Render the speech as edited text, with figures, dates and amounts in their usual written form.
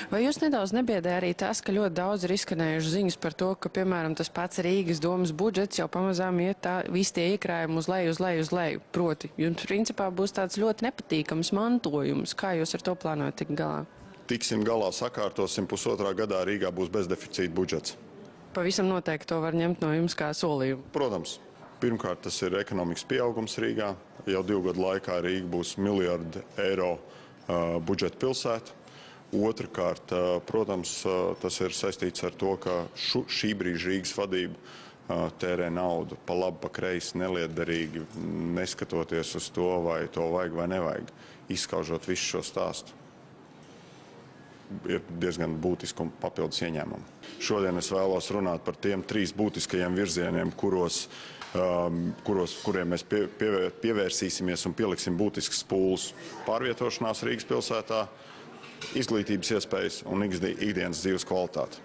Vai jūs nedaudz nebiedē arī tas, ka ļoti daudz ir izskanējuši ziņas par to, ka, piemēram, tas pats Rīgas domas budžets jau pamazām iet visi tie iekrājumi uz leju, uz leju, uz leju? Proti, jums principā būs tāds ļoti nepatīkams mantojums. Kā jūs ar to plānojat tikt galā? Tiksim galā, sakārtosim, pusotrā gadā Rīgā būs bezdeficīta budžets. Pavisam noteikti to var ņemt no jums kā solījumu. Protams, pirmkārt tas ir ekonomikas pieaugums Rīgā. Jau 2 gadu laikā Rīga būs miljardi eiro budžeta pilsēta. Otrakārt, protams, tas ir saistīts ar to, ka šī brīža Rīgas vadība tērē naudu pa labi, pa kreisi, nelietderīgi, neskatoties uz to, vai to vajag vai nevajag, izskaužot visu šo stāstu. Ir diezgan būtiski un papildus ieņēmumi. Šodien es vēlos runāt par tiem 3 būtiskajiem virzieniem, kuriem mēs pievērsīsimies un pieliksim būtisks pūles. Pārvietošanās Rīgas pilsētā, izglītības iespējas un ikdienas dzīves kvalitāte.